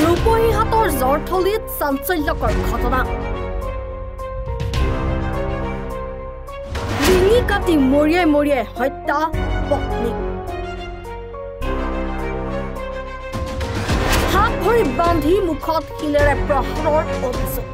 ৰূপহীহাটৰ জৰথলীত চাঞ্চল্যকৰ ঘটনা। ডিঙি কাটি মৰিয়াই মৰিয়াই হত্যা পত্নী। হাত ভৰি বান্ধি মুখত শিলেৰে প্ৰহাৰৰ অভিযোগ।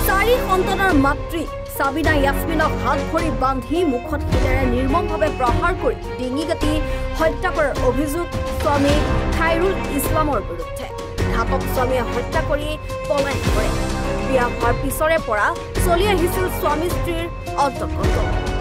4 সন্তানৰ মাতৃ সাবিনা ইয়াসমিনক হাত ভৰি বান্ধি মুখত শিলেৰে নিৰ্মমভাৱে প্ৰহাৰ কৰি ডিঙি কাটি হত্যা কৰাৰ অভিযোগ স্বামী খাইৰুল ইছলামৰ বিৰুদ্ধে। ঘাতক স্বামীয়ে হত্যা কৰি পলায়ন কৰে। বিয়া হোৱাৰ পিছৰে পৰা চলি আহিছিল স্বামী স্ত্ৰীৰ অন্তৰ্কন্দ।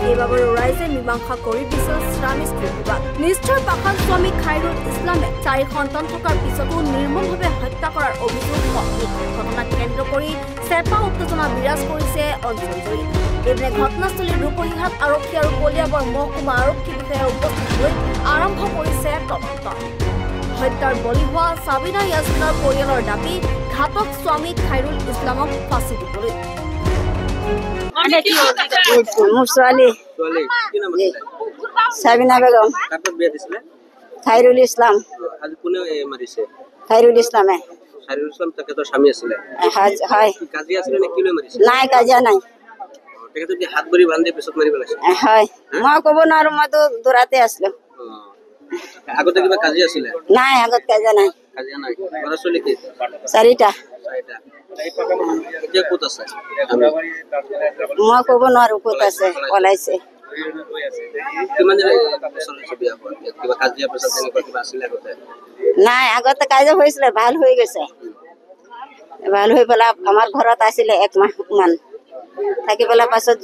এইবাবেও ৰাইজে মীমাংসা কৰি দিছিল স্বামী স্ত্ৰীৰ বিবাদ। নিষ্ঠুৰ পাষাণ স্বামী খাইৰুল ইছলামে 4 সন্তান থকাৰ পিছতো নিৰ্মমভাৱে হত্যা কৰাৰ অভিযোগ পত্নী। ঘটনাক কেন্দ্ৰ কৰি চেপা উত্তেজনা বিৰাজ কৰিছে অঞ্চলজুৰি। এইপিনে ঘটনাস্থলীত ৰূপহীহাট আৰক্ষী আৰু কলিয়াবৰ মহকুমা আৰক্ষী বিষয়া উপস্থিত হৈ আৰম্ভ কৰিছে তদন্ত। হত্যাৰ বলি হোৱা সাবিনা ইয়াসমিনৰ পৰিয়ালৰ দাবী ঘাতক স্বামী খাইৰুল ইছলামক ফাঁচি দিবলৈ। সাবিনা বেগম খাইৰুল ইছলাম খাইৰুল ইছলামে স্বামী আছিলে হয় কাজিয়া আছিলে নে কিলৈ মাৰিছে? নাই কাজিয়া নাই হাত ভৰি বান্ধি পিছত মাৰি পেলাইছে। হয় মই ক'ব নোৱাৰো, মইতো দূৰতে আছিলো। আগতে কিবা কাজিয়া আছিলে? নাই আগত কাজিয়া নাই। কাজিয়া নাই। ল'ৰা ছোৱালী কি? 4টা। এতিয়া ক'ত আছে? মই ক'ব নোৱাৰো ক'ত আছে, পলাইছে। কিমান দিন চলিছে বিয়া হোৱা? কিবা কাজিয়া পেছাল তেনেকুৱা কিবা আছিলে আগতে? নাই আগতে কাজিয়া হৈছিলে, ভাল হৈ গৈছে। ভাল হৈ পেলাই আমাৰ ঘৰত আছিলে 1 মাহ মান থাকি পেলাই পাছত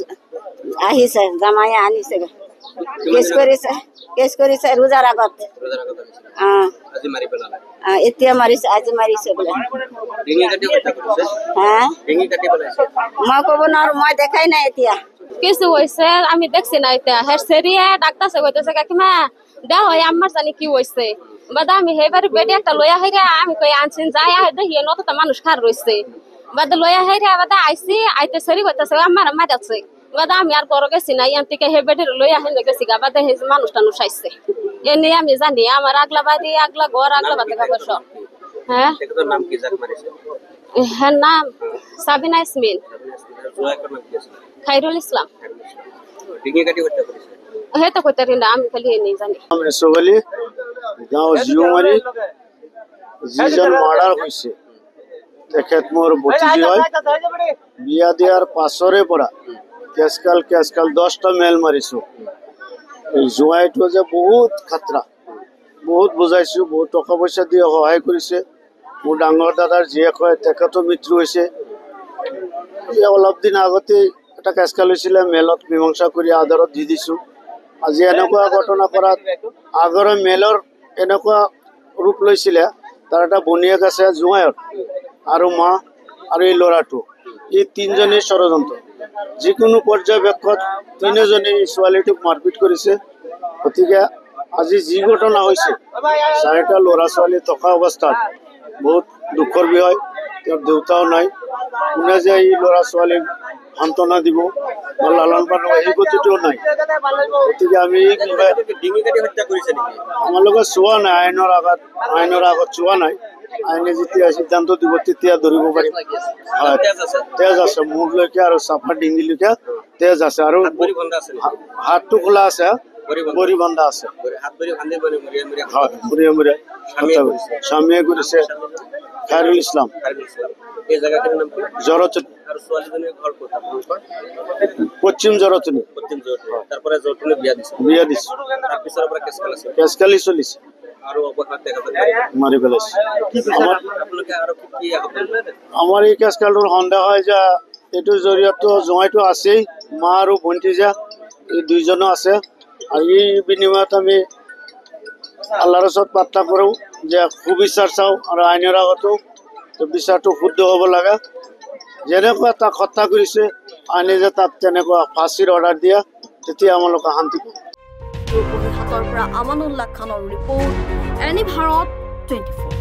আহিছে, জামাই আনিছে। কেছ কৰিছে ৰোজাৰ আগত। এতিয়া মাৰিছে, আজি মাৰিছে বোলে। মই ক'ব নোৱাৰো, মই দেখাই নাই এতিয়া কিছু হয়েছে, আমি দেখছি না। এটা হেরিয়ে ডাক্তার কইতেছে কাকিমা দেখ হয় আমার জানি কি হয়েছে। বাদা আমি হেবার বেডে একটা লইয়া হেরে আমি কই আনছেন যাই দেখি নত মানুষ খার রয়েছে। বাদা লইয়া হেরে বাদা আইসি আইতে সেরি কইতেছে আমার মারাচ্ছে। বাদা আমি আর বড় গেছি না, ইয়ান থেকে হে বেডে লইয়া হেরে গেছি গা। বাদা হে মানুষ টানুষ আইসে এনে আমি জানি আমার আগলা বাড়ি আগলা ঘর আগলা বাদে খাবার সব। হ্যাঁ হ্যাঁ নাম সাবিনা ইয়াসমিন খাইরুল ইসলাম। হ্যাঁ তো কইতারি না, আমি খালি নেই জানি। সোগলি গাঁও জিওমারি যিজন মাৰ্ডাৰ হৈছে তেখেত মোৰ ভতিজী হয়। বিয়া দিয়াৰ পাছৰে পৰা কেচকাল 10টা মেল মাৰিছো। এই জোৱাইটো যে বহুত খাতৰা, বহুত বুজাইছো, বহুত টকা পইচা দিয়ে সহায় কৰিছে। মোৰ ডাঙৰ দাদাৰ জীয়েক হয়, তেখেতো মৃত্যু হৈছে। অলপ দিন আগতে এটা কেচকাল হৈছিলে, মেলত মীমাংসা কৰি আদালত দি দিছো। আজি এনেকুৱা ঘটনা কৰাত আগৰে মেলৰ এনেকুৱা ৰূপ লৈছিলে। তাৰ এটা বনীয়েক আছে জোঁৱাইৰ আৰু মা আৰু এই ল'ৰাটো, এই 3জনেই ষড়যন্ত্ৰ। যিকোনো পৰ্যবেক্ষত 3জনেই ছোৱালীটোক মাৰপিট কৰিছে। গতিকে আজি যি ঘটনা হৈছে, 4টা ল'ৰা ছোৱালী থকা অৱস্থাত বহুত দুখৰ বিষয়। তেওঁৰ দেউতাও নাই, কোনে যে এই ল'ৰা ছোৱালীক সান্তনা দিব বা লালন পালন এই গতিটোও নাই। গতিকে আমি আমাৰ লগত চোৱা নাই, আইনৰ আগত চোৱা নাই। আইনে যেতিয়া সিদ্ধান্ত দিব তেতিয়া ধৰিব পাৰিম। হয় তেজ আছে মূৰলৈকে আৰু চাফা ডিঙিলৈকে তেজ আছে, আৰু হাতটো খোলা আছে, ভৰি বন্ধা আছে। হয় মূৰিয়ে মূৰিয়ে স্বামীয়ে কৰিছে খাইৰুল ইছলাম জৰতনী, পশ্চিম জৰতনী। বিয়া দিছে, কেচকালি চলিছে, মাৰি পেলাইছে। আমাৰ এই কেচকালটোৰ সন্দেহ হয় যে এইটোৰ জৰিয়তে জোঁৱাইটো আছেই, মা আৰু ভণ্টি যে এই 2জনো আছে। আৰু এই বিনিময়ত আমি আল্লাহৰ ওচৰত প্ৰাৰ্থনা কৰোঁ যে সুবিচাৰ চাওঁ আৰু আইনৰ আগতো বিচাৰটো শুদ্ধ হ'ব লাগে। যেনেকুৱা তাক হত্যা কৰিছে আইনে যে তাক তেনেকুৱা ফাঁচীৰ অৰ্ডাৰ দিয়া, তেতিয়া আমালোকে শান্তি পাব। ৰূপহীহাটৰ পৰা আমানুল্লাহ খানৰ ৰিপৰ্ট, এনি ভাৰত 24।